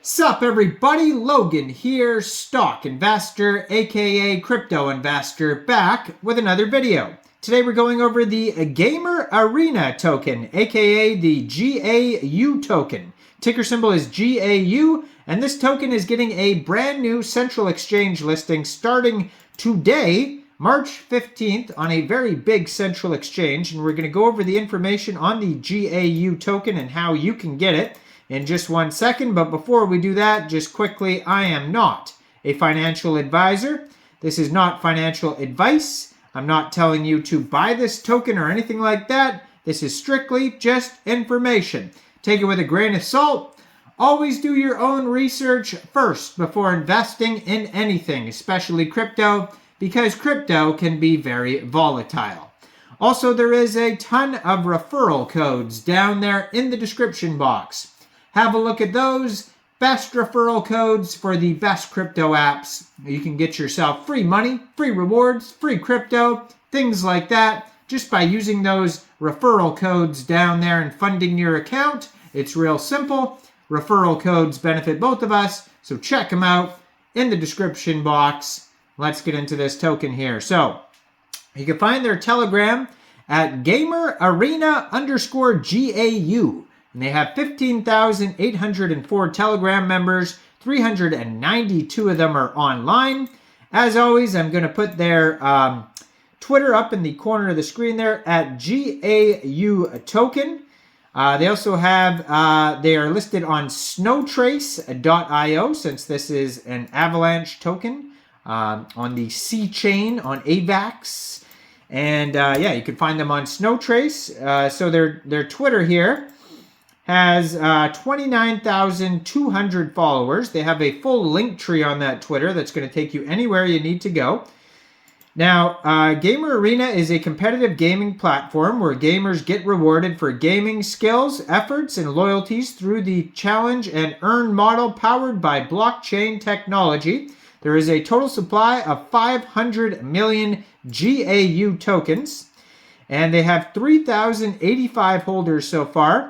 Sup everybody, Logan here, stock investor, aka crypto investor, back with another video. Today we're going over the Gamer Arena token, aka the GAU token. Ticker symbol is GAU, and this token is getting a brand new central exchange listing starting today, March 15th, on a very big central exchange, and we're going to go over the information on the GAU token and how you can get it in just 1 second. But before we do that, just quickly, I am not a financial advisor. This is not financial advice. I'm not telling you to buy this token or anything like that. This is strictly just information. Take it with a grain of salt. Always do your own research first before investing in anything, especially crypto, because crypto can be very volatile. Also, there is a ton of referral codes down there in the description box. Have a look at those. Best referral codes for the best crypto apps. You can get yourself free money, free rewards, free crypto, things like that, just by using those referral codes down there and funding your account. It's real simple. Referral codes benefit both of us, so check them out in the description box. Let's get into this token here. So you can find their Telegram at gamerarena_GAU. And they have 15,804 Telegram members. 392 of them are online. As always, I'm going to put their Twitter up in the corner of the screen there at GAU token. They also have, they are listed on snowtrace.io, since this is an Avalanche token, on the C chain on AVAX. And yeah, you can find them on Snowtrace. So their Twitter here has 29,200 followers. They have a full link tree on that Twitter that's going to take you anywhere you need to go. Now, Gamer Arena is a competitive gaming platform where gamers get rewarded for gaming skills, efforts, and loyalties through the challenge and earn model powered by blockchain technology. There is a total supply of 500 million GAU tokens, and they have 3,085 holders so far.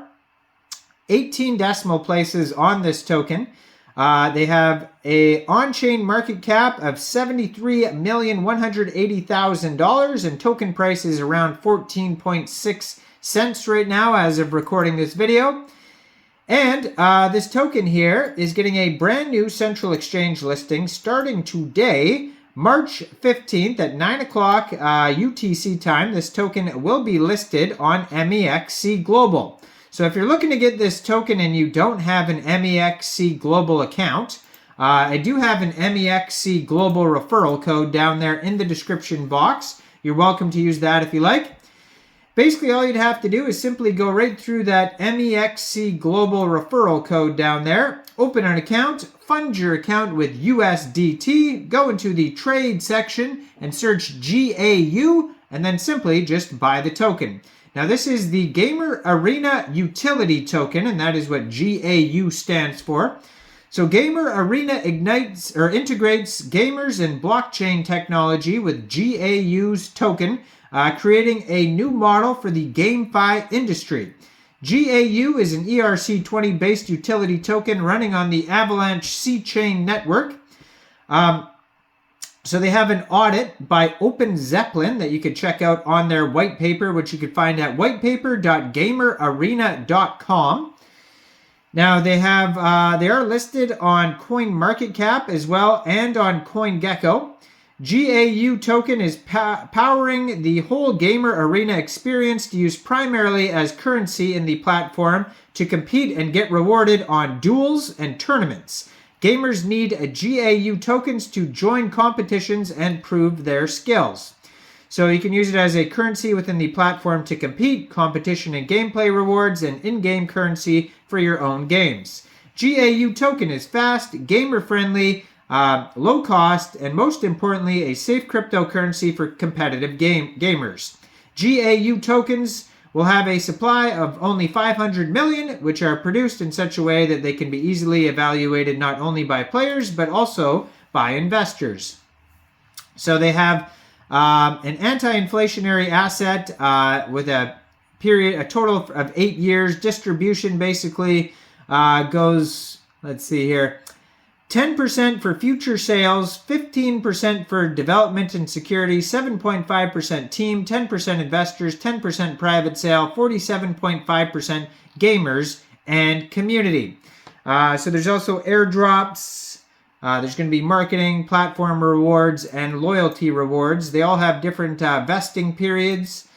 18 decimal places on this token. They have a on-chain market cap of $73,180,000, and token price is around 14.6 cents right now as of recording this video. And this token here is getting a brand new central exchange listing starting today, March 15th at 9 o'clock UTC time. This token will be listed on MEXC Global. So if you're looking to get this token and you don't have an MEXC Global account, I do have an MEXC Global referral code down there in the description box. You're welcome to use that if you like. Basically, all you'd have to do is simply go right through that MEXC Global referral code down there, open an account, fund your account with USDT, go into the trade section and search GAU, and then simply just buy the token. Now, this is the Gamer Arena Utility Token, and that is what GAU stands for. So Gamer Arena ignites or integrates gamers and blockchain technology with GAU's token, creating a new model for the GameFi industry. GAU is an ERC20-based utility token running on the Avalanche C-chain network. So they have an audit by Open Zeppelin that you could check out on their white paper, which you could find at whitepaper.gamerarena.com. Now they are listed on CoinMarketCap as well and on CoinGecko. GAU token is powering the whole Gamer Arena experience to use primarily as currency in the platform to compete and get rewarded on duels and tournaments. Gamers need GAU tokens to join competitions and prove their skills. So you can use it as a currency within the platform to compete, competition and gameplay rewards, and in-game currency for your own games. GAU token is fast, gamer-friendly, low cost, and most importantly, a safe cryptocurrency for competitive gamers. GAU tokens will have a supply of only 500 million, which are produced in such a way that they can be easily evaluated not only by players, but also by investors. So they have an anti-inflationary asset with a total of 8 years. Distribution basically goes let's see here. 10% for future sales, 15% for development and security, 7.5% team, 10% investors, 10% private sale, 47.5% gamers and community. So there's also airdrops. There's going to be marketing, platform rewards, and loyalty rewards. They all have different vesting periods.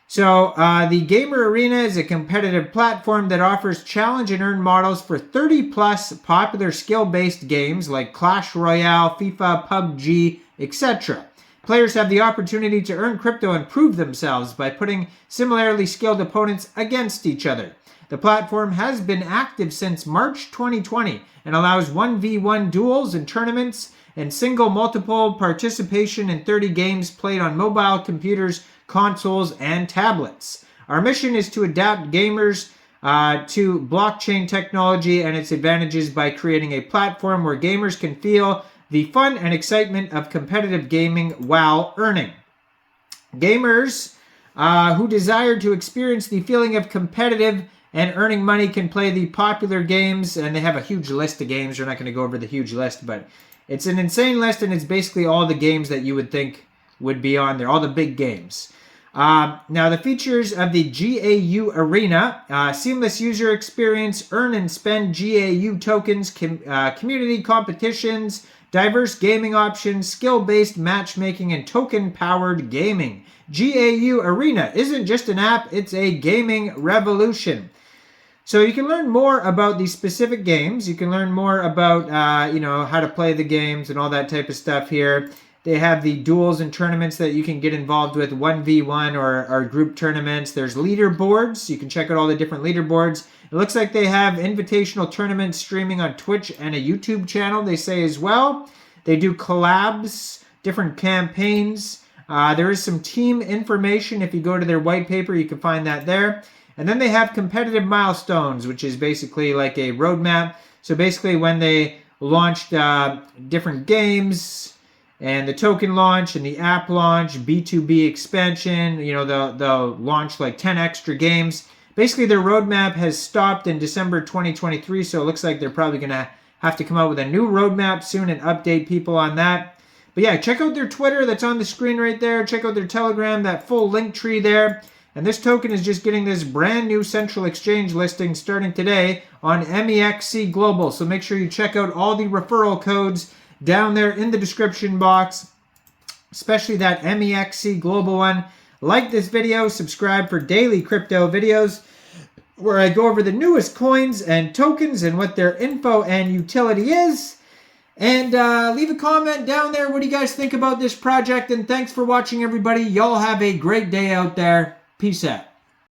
So the Gamer Arena is a competitive platform that offers challenge and earn models for 30 plus popular skill-based games like Clash Royale, FIFA, PUBG, etc. Players have the opportunity to earn crypto and prove themselves by putting similarly skilled opponents against each other. The platform has been active since March 2020 and allows 1v1 duels and tournaments and single multiple participation in 30 games played on mobile computers, consoles, and tablets. Our mission is to adapt gamers to blockchain technology and its advantages by creating a platform where gamers can feel the fun and excitement of competitive gaming while earning. Gamers who desire to experience the feeling of competitive and earning money can play the popular games, and they have a huge list of games. We're not going to go over the huge list, but it's an insane list, and it's basically all the games that you would think would be on there, all the big games. Now, the features of the GAU Arena, seamless user experience, earn and spend GAU tokens, community competitions, diverse gaming options, skill-based matchmaking, and token-powered gaming. GAU Arena isn't just an app, it's a gaming revolution. So you can learn more about these specific games. You can learn more about, how to play the games and all that type of stuff here. They have the duels and tournaments that you can get involved with, 1v1 or group tournaments. There's leaderboards. You can check out all the different leaderboards. It looks like they have invitational tournaments streaming on Twitch and a YouTube channel, they say as well. They do collabs, different campaigns. There is some team information. If you go to their white paper, you can find that there. And then they have competitive milestones, which is basically like a roadmap. So basically when they launched different games, and the token launch and the app launch, B2B expansion, they'll launch like 10 extra games. Basically, their roadmap has stopped in December 2023, so it looks like they're probably going to have to come out with a new roadmap soon and update people on that. But yeah, check out their Twitter that's on the screen right there. Check out their Telegram, that full link tree there. And this token is just getting this brand new central exchange listing starting today on MEXC Global. So make sure you check out all the referral codes down there in the description box, especially that MEXC Global one. Like this video, subscribe for daily crypto videos where I go over the newest coins and tokens and what their info and utility is. And leave a comment down there. What do you guys think about this project? And thanks for watching, everybody. Y'all have a great day out there. Peace out.